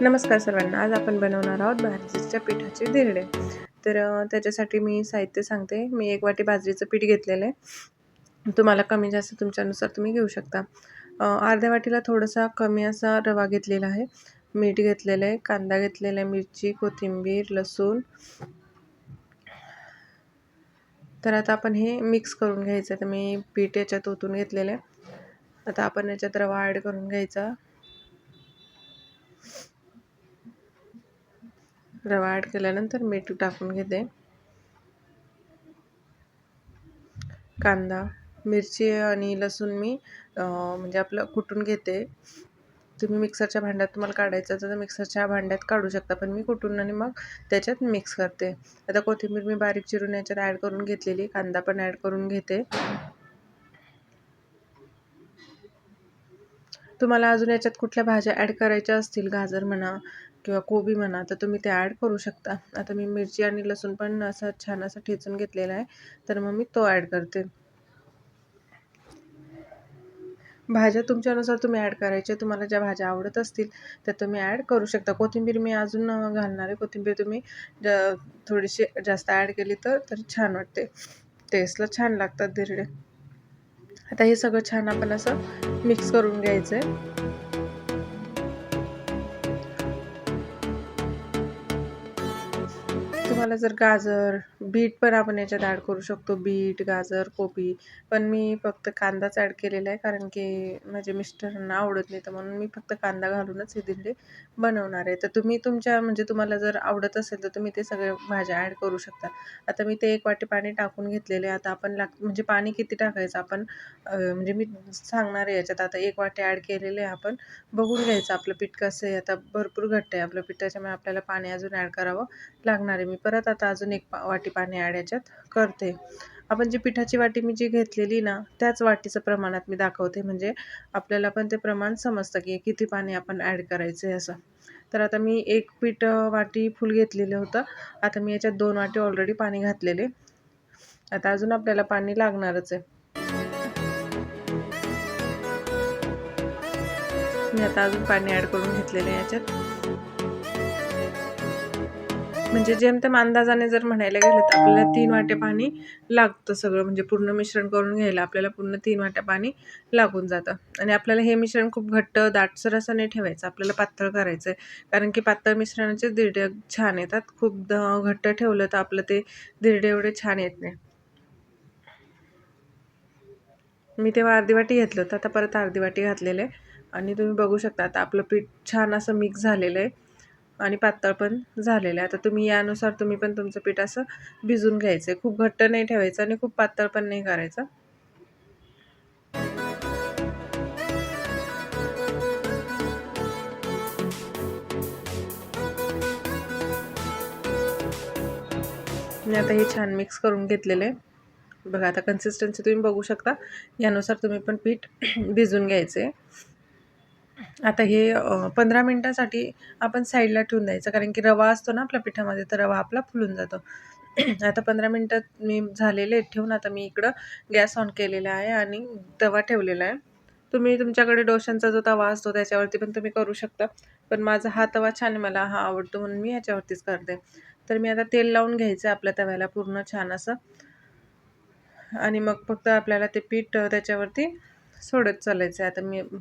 नमस्कार सर्वांना. आज आपण बनवणार आहोत बाजरीच्या पिठाचे धिरडे. तर त्याच्यासाठी मी साहित्य सांगते. मी 1 वाटी बाजरीचं पीठ घेतलेलं आहे. तुम्हाला कमी जास्त तुमच्यानुसार तुम्ही घेऊ शकता. अर्ध्या वाटीला थोडासा कमी असा रवा घेतलेला आहे. मीठ घेतलेलं आहे, कांदा घेतलेला आहे, मिरची, कोथिंबीर, लसूण. तर आता आपण हे मिक्स करून घ्यायचं. तर मी पीठ याच्यात ओतून घेतलेलं आहे. आता आपण याच्यात रवा ॲड करून घ्यायचा. रवा ॲड केल्यानंतर मीठ टाकून घेते. कांदा, मिरची आणि लसूण मी म्हणजे आपलं कुटून घेते. तुम्ही मिक्सरच्या भांड्यात तुम्हाला काढायचं तर मिक्सरच्या भांड्यात काढू शकता, पण मी कुटून आणि मग त्याच्यात मिक्स करते. आता कोथिंबीर मी बारीक चिरून याच्यात ॲड करून घेतलेली, कांदा पण ॲड करून घेते. तुम्हाला अजून याच्यात कुठल्या भाज्या ॲड करायच्या असतील, गाजर म्हणा किंवा कोबी म्हणा, तर तुम्ही ते ॲड करू शकता. आता मी मिरची आणि लसूण पण असं छान असं ठेचून घेतलेला आहे, तर मग मी तो ॲड करते. भाज्या तुमच्यानुसार तुम्ही ॲड करायचे. तुम्हाला ज्या भाज्या आवडत असतील त्या तुम्ही ॲड करू शकता. कोथिंबीर मी अजून घालणार आहे. कोथिंबीर तुम्ही थोडीशी जास्त ॲड केली तर छान वाटते. टेस्टला छान लागतात धिरडे. आता हे सगळं छान आपण असं मिक्स करून घ्यायचं आहे. तुम्हाला जर गाजर, बीट पण आपण याच्यात ॲड करू शकतो. बीट, गाजर, कोबी. पण मी फक्त कांदाच ॲड केलेला आहे, कारण की माझे मिस्टरांना आवडत नाही, तर म्हणून मी फक्त कांदा घालूनच हे धिरडे बनवणार आहे. तर तुम्ही तुमच्या म्हणजे तुम्हाला जर आवडत असेल तर तुम्ही ते सगळे भाज्या ॲड करू शकता. आता मी ते 1 वाटी पाणी टाकून घेतलेले. आता आपण म्हणजे पाणी किती टाकायचं आपण म्हणजे मी सांगणार आहे याच्यात. आता 1 वाटी ॲड केलेले आहे आपण. बघून घ्यायचं आपलं पीठ कसं आहे. आता भरपूर घट्ट आहे आपलं पीठ, त्याच्यामुळे आपल्याला पाणी अजून ॲड करावं लागणार आहे. मी परत आता अजून 1 वाटी पाणी ॲड याच्यात करते. आपण जी पिठाची वाटी मी जी घेतलेली ना, त्याच वाटीचं प्रमाणात मी दाखवते, म्हणजे आपल्याला पण ते प्रमाण समजतं की किती पाणी आपण ॲड करायचं आहे असं. तर आता मी 1 वाटी फुल घेतलेलं होतं. आता मी याच्यात 2 वाटी ऑलरेडी पाणी घातलेले. आता अजून आपल्याला पाणी लागणारच आहे. मी आता अजून पाणी ॲड करून घेतलेलं आहे याच्यात. म्हणजे जेमतेम अंदाजाने जर म्हणायला गेलं तर आपल्याला 3 वाट्या पाणी लागतं सगळं, म्हणजे पूर्ण मिश्रण करून घ्यायला आपल्याला पूर्ण 3 वाट्या पाणी लागून जातं. आणि आपल्याला हे मिश्रण खूप घट्ट दाटसर असं नाही ठेवायचं, आपल्याला पातळ करायचं आहे. कारण की पातळ मिश्रणाचे धिरडे छान येतात. खूप घट्ट ठेवलं तर आपलं ते धिरडे एवढे छान येत नाही. मी तेव्हा अर्धी वाटी घेतलं होतं, आता परत अर्धी वाटी घातलेलं आहे. आणि तुम्ही बघू शकता आता आपलं पीठ छान असं मिक्स झालेलं आहे आणि पातळ पण झालेलं आहे. आता तुम्ही यानुसार तुम्ही पण तुमचं पीठ असं भिजून घ्यायचं आहे. खूप घट्ट नाही ठेवायचं आणि खूप पातळ पण नाही करायचं. मी आता हे छान मिक्स करून घेतलेलं आहे. बघा आता कन्सिस्टन्सी तुम्ही बघू शकता. यानुसार तुम्ही पण पीठ भिजून घ्यायचं आहे. आता हे 15 मिनिटासाठी आपण साईडला ठेवून द्यायचं, कारण की रवा असतो ना आपल्या पिठामध्ये, तर रवा आपला फुलून जातो. आता 15 मिनिटात मी झालेले ठेवून आता मी इकडं गॅस ऑन केलेला आहे आणि तवा ठेवलेला आहे. तुम्ही तुमच्याकडे डोशांचा जो तवा असतो त्याच्यावरती पण तुम्ही करू शकता. पण माझा हा तवा छान आहे, मला हा आवडतो म्हणून मी ह्याच्यावरतीच करते. तर मी आता तेल लावून घ्यायचं आपल्या तव्याला पूर्ण छान असं, आणि मग फक्त आपल्याला ते पीठ त्याच्यावरती सोडत चालायचं आहे.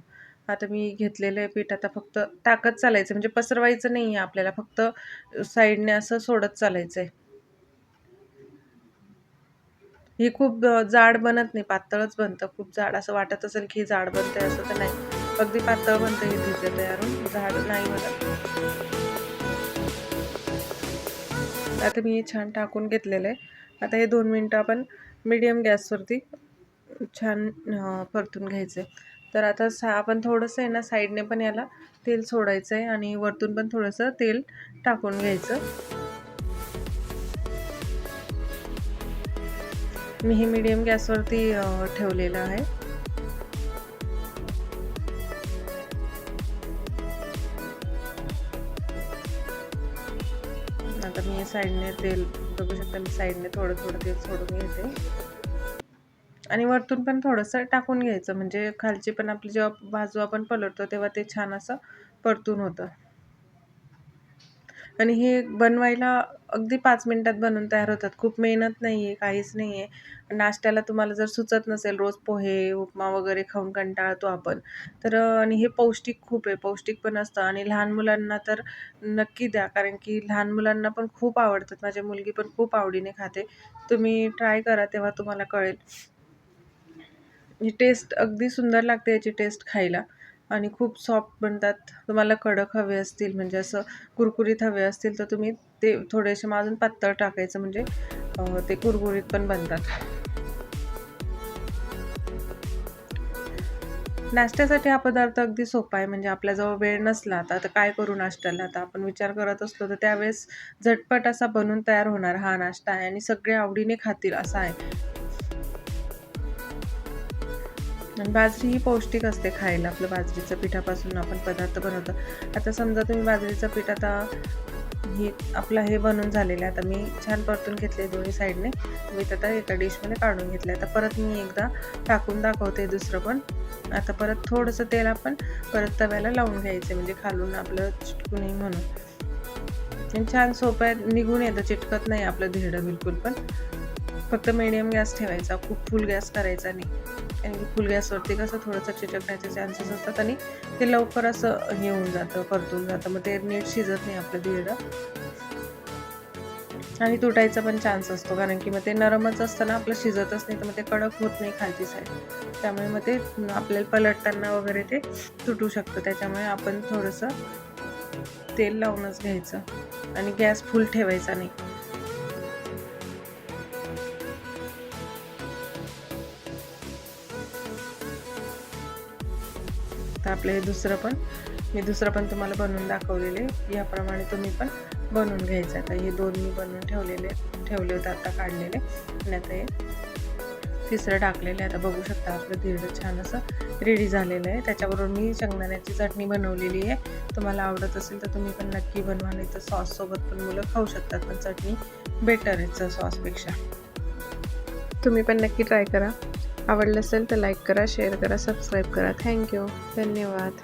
आता मी घेतलेलं आहे पीठ, आता फक्त टाकत चालायचं, म्हणजे पसरवायचं नाही आहे आपल्याला, फक्त साईडने असं सोडत चालायचं आहे. ही खूप जाड बनत नाही, पातळच बनतं. खूप जाड असं वाटत असेल की जाड बनतंय, असं तर नाही. अगदी पातळ बनतं हे धिरडे तयार होऊन, जाड नाही बनत. आता मी हे छान टाकून घेतलेलं आहे. आता हे 2 मिनिटं आपण मीडियम गॅसवरती छान परतून घ्यायचं आहे. तर आता आपण थोडंसं आहे ना साईडने पण याला तेल सोडायचं आहे आणि वरतून पण थोडंसं तेल टाकून घ्यायचं. मी हे मीडियम गॅसवरती ठेवलेलं आहे. आता मी साईडने तेल बघू शकता, मी साईडने थोडं थोडं तेल सोडून घेते आणि वरतून पण थोडंसं टाकून घ्यायचं, म्हणजे खालची पण आपली जेव्हा बाजू आपण पलटतो तेव्हा ते छान असं परतून होतं. आणि हे बनवायला अगदी 5 मिनिटात बनवून तयार होतात. खूप मेहनत नाही आहे, काहीच नाही आहे. नाश्त्याला तुम्हाला जर सुचत नसेल, रोज पोहे, उपमा वगैरे खाऊन कंटाळतो आपण, तर आणि हे पौष्टिक खूप आहे, पौष्टिक पण असतं आणि लहान मुलांना तर नक्की द्या, कारण की लहान मुलांना पण खूप आवडतात. माझी मुलगी पण खूप आवडीने खाते. तुम्ही ट्राय करा, तेव्हा तुम्हाला कळेल. ही टेस्ट अगदी सुंदर लागते याची टेस्ट खायला आणि खूप सॉफ्ट बनतात. तुम्हाला कडक हवे असतील, म्हणजे असं कुरकुरीत हवे असतील, तर तुम्ही ते थोडेसे अजून पातळ टाकायचं, म्हणजे ते कुरकुरीत पण बनतात. नाश्त्यासाठी हा पदार्थ अगदी सोपा आहे. म्हणजे आपल्याजवळ वेळ नसला तर काय करू नाश्त्याला, आता आपण विचार करत असलो, तर त्यावेळेस झटपट असा बनून तयार होणार हा नाश्ता आहे आणि सगळे आवडीने खातील असा आहे. आणि बाजरी ही पौष्टिक असते खायला. आपलं बाजरीच्या पिठापासून आपण पदार्थ बनवतो. आता समजा तुम्ही बाजरीचं पीठ, आता हे आपलं हे बनून झालेलं आहे. आता मी छान परतून घेतले दोन्ही साईडने. मी आता एका डिशमध्ये काढून घेतलं. आता परत मी एकदा टाकून दाखवते दुसरं पण. आता परत थोडंसं तेल आपण परत तव्याला लावून घ्यायचं, म्हणजे खालून आपलं चिटकू नये म्हणून. आणि छान सोपं आहे, निघून येतं, चिटकत नाही आपलं धिरडं बिलकुल पण. फक्त मीडियम गॅस ठेवायचा, खूप फुल गॅस करायचा नाही. कारण की फुल गॅसवरती कसं थोडंसं चिटकण्याचे चान्सेस असतात आणि ते लवकर असं हे होऊन जातं, परतून जातं. मग ते नीट शिजत नाही आपलं धिरडं आणि तुटायचा पण चान्स असतो, कारण की मग ते नरमच असतं ना, आपलं शिजतच नाही, तर मग ते कडक होत नाही खालची साईड. त्यामुळे मग ते आपल्याला पलटताना वगैरे ते तुटू शकतं. त्याच्यामुळे आपण थोडंसं तेल लावूनच घ्यायचं आणि गॅस फुल ठेवायचा नाही. तर आपलं हे दुसरं पण तुम्हाला बनवून दाखवलेले. याप्रमाणे तुम्ही पण बनवून घ्यायचं. आता हे 2 मी बनवून ठेवले होते, आता काढलेले आणि आता हे तिसरं टाकलेलं आहे. आता बघू शकता आपलं धिरडं छान असं रेडी झालेलं आहे. त्याच्याबरोबर मी शेंगदाण्याची चटणी बनवलेली आहे. तुम्हाला आवडत असेल तर तुम्ही पण नक्की बनवा, नाही तर सॉससोबत पण मुलं खाऊ शकतात, पण चटणी बेटर आहे सॉसपेक्षा. तुम्ही पण नक्की ट्राय करा. आवडलं असेल तर लाईक करा, शेअर करा, सबस्क्राईब करा. थँक्यू. धन्यवाद.